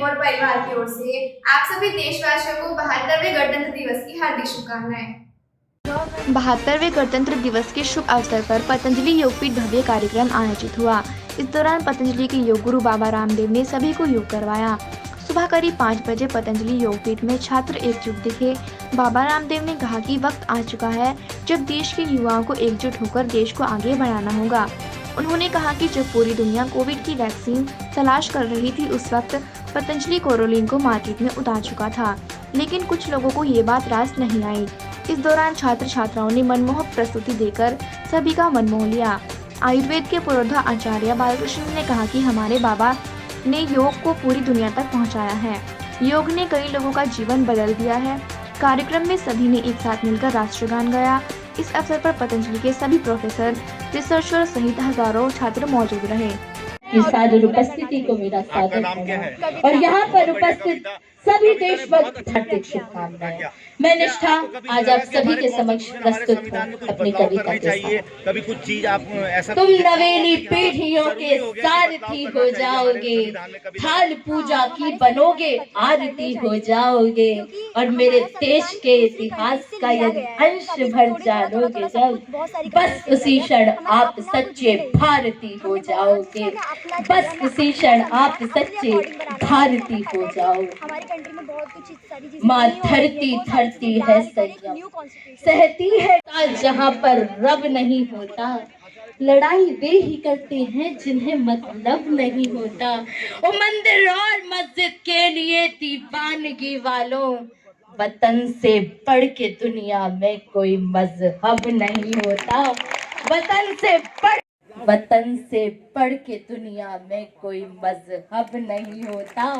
और परिवार की ओर से आप सभी देशवासियों को 72वें गणतंत्र दिवस की हार्दिक शुभकामनाएं। 72वें गणतंत्र दिवस के शुभ अवसर पर पतंजलि योगपीठ भव्य कार्यक्रम आयोजित हुआ। इस दौरान पतंजलि के योग गुरु बाबा रामदेव ने सभी को योग करवाया। सुबह करीब 5 बजे पतंजलि योगपीठ में छात्र एकजुट दिखे। बाबा रामदेव ने कहा कि वक्त आ चुका है जब देश के युवाओं को एकजुट होकर देश को आगे बढ़ाना होगा। उन्होंने कहा कि जब पूरी दुनिया कोविड की वैक्सीन तलाश कर रही थी, उस वक्त पतंजलि कोरोलिन को मार्केट में उतार चुका था, लेकिन कुछ लोगों को ये बात रास नहीं आई। इस दौरान छात्र छात्राओं ने मनमोहक प्रस्तुति देकर सभी का मन मोह लिया। आयुर्वेद के पुरोधा आचार्य बालकृष्ण ने कहा कि हमारे बाबा ने योग को पूरी दुनिया तक पहुंचाया है। योग ने कई लोगों का जीवन बदल दिया है। कार्यक्रम में सभी ने एक साथ मिलकर राष्ट्रगान गाया। इस अवसर पर पतंजलि के सभी प्रोफेसर, रिसर्चर सहित हजारों छात्र मौजूद रहे। की सादर उपस्थिति को मेरा स्वागत है और यहाँ पर उपस्थित सभी देशभक्त हार्दिक शुभकामनाएं। मैं निष्ठा आज आप सभी के समक्ष प्रस्तुत हूँ अपनी कविता के साथ। कभी कुछ चीज आप ऐसा तुम नवेली पीढ़ियों के सारथी हो जाओगे, थाल पूजा की बनोगे, आरती हो जाओगे और मेरे देश के इतिहास का यदि अंश भर जानोगे जब, बस उसी क्षण आप सच्चे भारती हो जाओगे। बस उसी क्षण आप सच्चे भारती हो जाओ। माँ धरती धरती है संयम, सहती है जहाँ पर रब नहीं होता। लड़ाई वे ही करते हैं जिन्हें मतलब नहीं होता। वो मंदिर और मस्जिद के लिए दीवानगी वालों, वतन से बढ़ के दुनिया में कोई मजहब नहीं होता। वतन से बढ़ के दुनिया में कोई मजहब नहीं होता।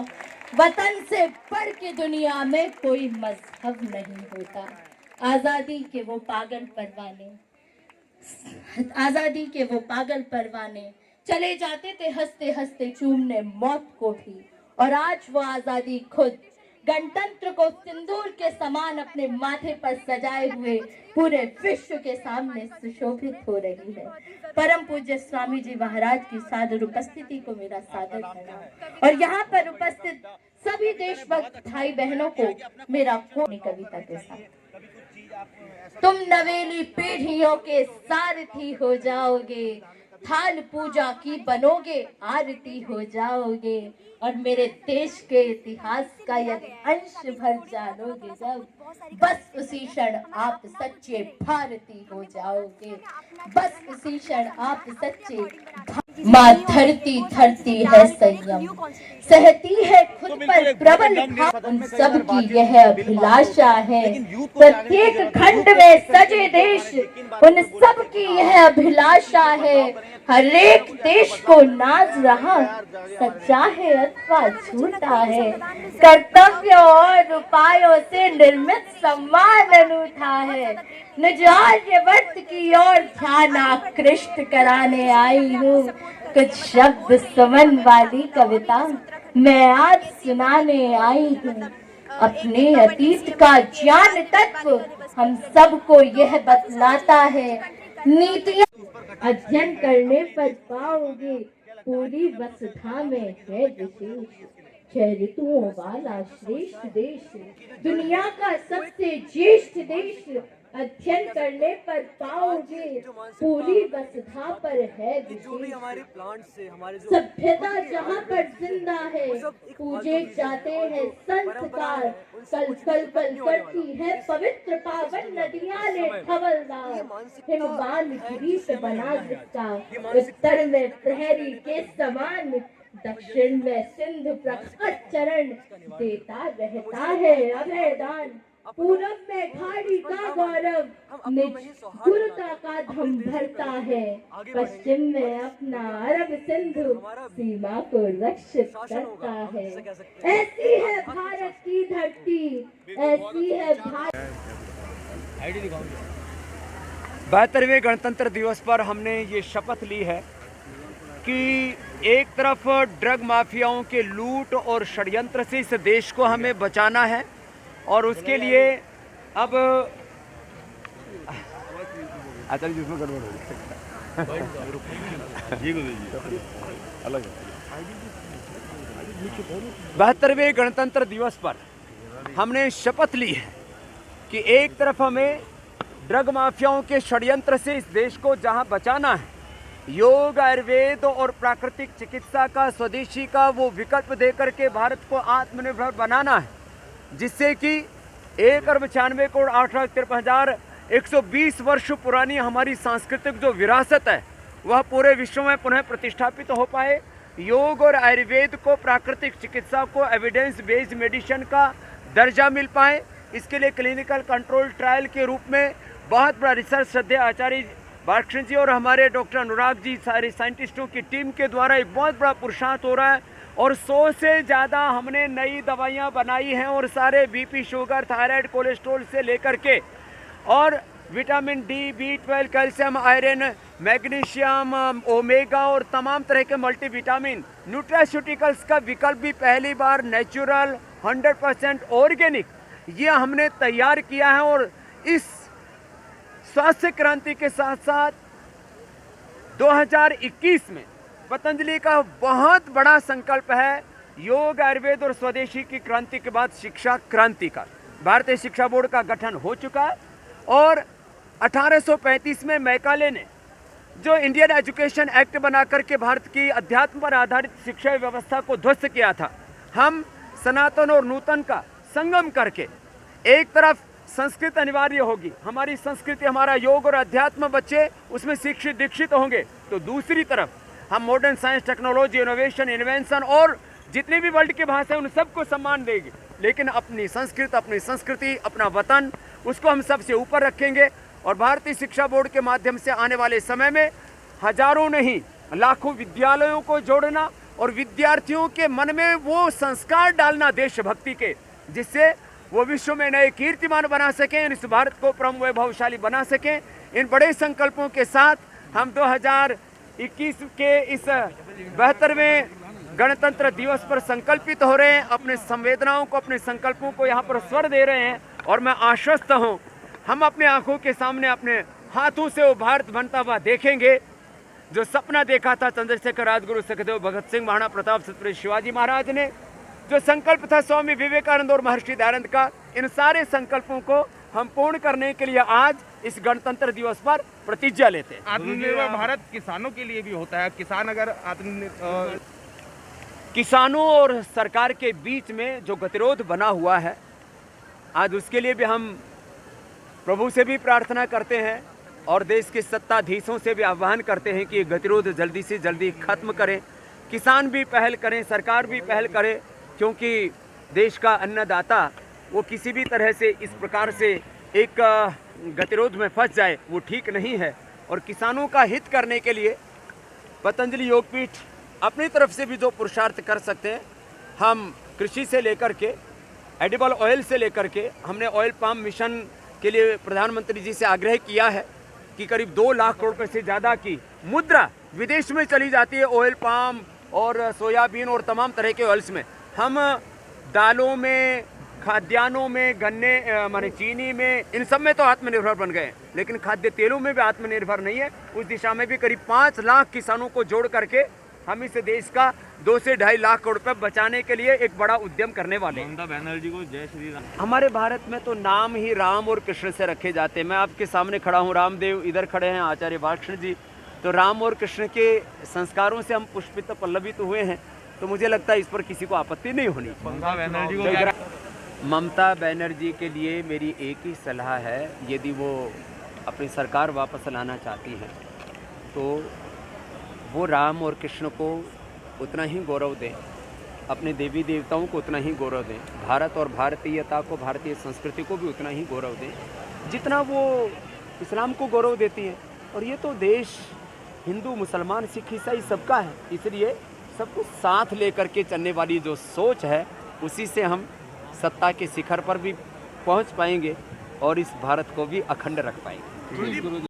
वतन से बढ़ के दुनिया में कोई मजहब नहीं होता। आजादी के वो पागल परवाने चले जाते थे हंसते हंसते चूमने मौत को भी, और आज वो आजादी खुद गणतंत्र को सिंदूर के समान अपने माथे पर सजाए हुए पूरे विश्व के सामने सुशोभित हो रही है। परम पूज्य स्वामी जी महाराज की सादर उपस्थिति को मेरा सादर प्रणाम और यहाँ पर उपस्थित सभी देशभक्त भाई बहनों को मेरा कविता के साथ। तुम नवेली पीढ़ियों के सारथी हो जाओगे, थाल पूजा की बनोगे, आरती हो जाओगे और मेरे देश के इतिहास का यदि अंश भर जानोगे जब, बस उसी क्षण आप सच्चे भारती हो जाओगे। बस उसी क्षण आप सच्चे माँ धरती धरती है संयम, सहती है खुद पर प्रबल भाव। उन सब की यह अभिलाषा है प्रत्येक खंड में सजे देश, उन सब की यह अभिलाषा है हर एक देश को नाज रहा सच्चा है अथवा झूठा है। कर्तव्य और उपायों से निर्मित सम्मान अनूठा है। निजार्य वर्त की ओर ध्यान आकृष्ट कराने आई हूँ। कुछ शब्द सुमन वाली कविता मैं आज सुनाने आई हूँ। अपने अतीत का ज्ञान तत्व हम सबको यह बतलाता है। नीतियाँ अध्ययन करने पर पाओगे पूरी वसुधा में है विशेष। 6 ऋतुओं वाला श्रेष्ठ देश, दुनिया का सबसे ज्येष्ठ देश। अध्ययन करने पर पाओगे पूरी वसुधा पर है विशेष। सभ्यता जहाँ पर जिंदा है पूजे जाते हैं संस्कार। कल कल कल करती है पवित्र पावन नदियाँ ने हवलदार। हिमवान गिरी से बना जिसका, उत्तर में प्रहरी के समान, दक्षिण में सिंधु प्रखर चरण देता रहता है अभयदान। पूरब में खाड़ी का गौरव निज गुरुता का धम भरता है। पश्चिम में अपना अरब सिंधु सीमा को रक्षित करता है। ऐसी है भारत की धरती, ऐसी है भारत। 72वें गणतंत्र दिवस पर हमने ये शपथ ली है कि एक तरफ ड्रग माफियाओं के लूट और षड्यंत्र से इस देश को हमें बचाना है और उसके लिए अब अच्छा जिसमें गड़बड़ हो अलग 72वें गणतंत्र दिवस पर हमने शपथ ली है कि एक तरफ हमें ड्रग माफियाओं के षड्यंत्र से इस देश को जहां बचाना है, योग, आयुर्वेद और प्राकृतिक चिकित्सा का, स्वदेशी का वो विकल्प देकर के भारत को आत्मनिर्भर बनाना है, जिससे कि 1,98,08,53,120 वर्ष पुरानी हमारी सांस्कृतिक जो विरासत है वह पूरे विश्व में पुनः प्रतिष्ठापित हो पाए। योग और आयुर्वेद को, प्राकृतिक चिकित्सा को एविडेंस बेस्ड मेडिसिन का दर्जा मिल पाए। इसके लिए क्लिनिकल कंट्रोल ट्रायल के रूप में बहुत बड़ा रिसर्च श्रद्धेय आचार्य बालकृष्ण जी और हमारे डॉक्टर अनुराग जी, सारे साइंटिस्टों की टीम के द्वारा एक बहुत बड़ा पुरुषार्थ हो रहा है और 100 से ज़्यादा हमने नई दवाइयाँ बनाई हैं और सारे बीपी, शुगर, थायराइड, कोलेस्ट्रॉल से लेकर के और vitamin D, B12, calcium, iron, magnesium, omega और तमाम तरह के मल्टीविटामिन न्यूट्रास्यूटिकल्स का विकल्प भी पहली बार नेचुरल 100% ऑर्गेनिक ये हमने तैयार किया है। और इस स्वास्थ्य क्रांति के साथ साथ 2021 में पतंजलि का बहुत बड़ा संकल्प है योग, आयुर्वेद और स्वदेशी की क्रांति के बाद शिक्षा क्रांति का। भारतीय शिक्षा बोर्ड का गठन हो चुका है और 1835 में मैकाले ने जो इंडियन एजुकेशन एक्ट बना करके भारत की अध्यात्म पर आधारित शिक्षा व्यवस्था को ध्वस्त किया था, हम सनातन और नूतन का संगम करके एक तरफ संस्कृत अनिवार्य होगी, हमारी संस्कृति, हमारा योग और अध्यात्म बच्चे उसमें शिक्षित दीक्षित होंगे, तो दूसरी तरफ हम modern science, technology, innovation, invention और जितनी भी वर्ल्ड की भाषा है उन सबको सम्मान देंगे, लेकिन अपनी संस्कृति, अपना वतन, उसको हम सबसे ऊपर रखेंगे। और भारतीय शिक्षा बोर्ड के माध्यम से आने वाले समय में हजारों नहीं लाखों विद्यालयों को जोड़ना और विद्यार्थियों के मन में वो संस्कार डालना देशभक्ति के, जिससे वो विश्व में नए कीर्तिमान बना सकें, इस भारत को परम वैभवशाली बना सकें। इन बड़े संकल्पों के साथ हम 2021 के इस 72वें गणतंत्र दिवस पर संकल्पित हो रहे हैं, अपने संवेदनाओं को, अपने संकल्पों को यहाँ पर स्वर दे रहे हैं और मैं आश्वस्त हूँ हम अपने आंखों के सामने अपने हाथों से वो भारत बनता हुआ देखेंगे जो सपना देखा था चंद्रशेखर, राजगुरु, सुखदेव, भगत सिंह, महाराणा प्रताप, छत्रपति शिवाजी महाराज ने, जो संकल्प था स्वामी विवेकानंद और महर्षि दयानंद का। इन सारे संकल्पों को हम पूर्ण करने के लिए आज इस गणतंत्र दिवस पर प्रतिज्ञा लेते हैं। आत्मनिर्भर भारत किसानों के लिए भी होता है। किसान अगर किसानों और सरकार के बीच में जो गतिरोध बना हुआ है, आज उसके लिए भी हम प्रभु से भी प्रार्थना करते हैं और देश के सत्ताधीशों से भी आह्वान करते हैं कि ये गतिरोध जल्दी से जल्दी खत्म करें। किसान भी पहल करें, सरकार भी पहल करे, क्योंकि देश का अन्नदाता वो किसी भी तरह से इस प्रकार से एक गतिरोध में फंस जाए वो ठीक नहीं है। और किसानों का हित करने के लिए पतंजलि योगपीठ अपनी तरफ से भी जो पुरुषार्थ कर सकते हैं, हम कृषि से लेकर के एडिबल ऑयल से लेकर के हमने ऑयल पाम मिशन के लिए प्रधानमंत्री जी से आग्रह किया है कि करीब 2 लाख करोड़ रुपए से ज़्यादा की मुद्रा विदेश में चली जाती है ऑयल पाम और सोयाबीन और तमाम तरह के ऑयल्स में। हम दालों में, खाद्यान्नों में, गन्ने माने चीनी में, इन सब में तो आत्मनिर्भर बन गए, लेकिन खाद्य तेलों में भी आत्मनिर्भर नहीं है। उस दिशा में भी करीब 5 लाख किसानों को जोड़ करके हम इस देश का 2 से 2.5 लाख करोड़ रुपए बचाने के लिए एक बड़ा उद्यम करने वाले हैं। ममता बनर्जी को जय श्री राम। हमारे भारत में तो नाम ही राम और कृष्ण से रखे जाते हैं। मैं आपके सामने खड़ा हूँ, रामदेव इधर खड़े हैं, आचार्य बालकृष्ण जी, तो राम और कृष्ण के संस्कारों से हम पुष्पित पल्लवित हुए हैं, तो मुझे लगता है इस पर किसी को आपत्ति नहीं होनी। ममता बनर्जी को ममता बनर्जी के लिए मेरी एक ही सलाह है, यदि वो अपनी सरकार वापस लाना चाहती हैं तो वो राम और कृष्ण को उतना ही गौरव दें, अपने देवी देवताओं को उतना ही गौरव दें, भारत और भारतीयता को, भारतीय संस्कृति को भी उतना ही गौरव दें जितना वो इस्लाम को गौरव देती हैं। और ये तो देश हिंदू, मुसलमान, सिख, ईसाई सबका है, इसलिए सबको साथ लेकर के चलने वाली जो सोच है उसी से हम सत्ता के शिखर पर भी पहुंच पाएंगे और इस भारत को भी अखंड रख पाएंगे।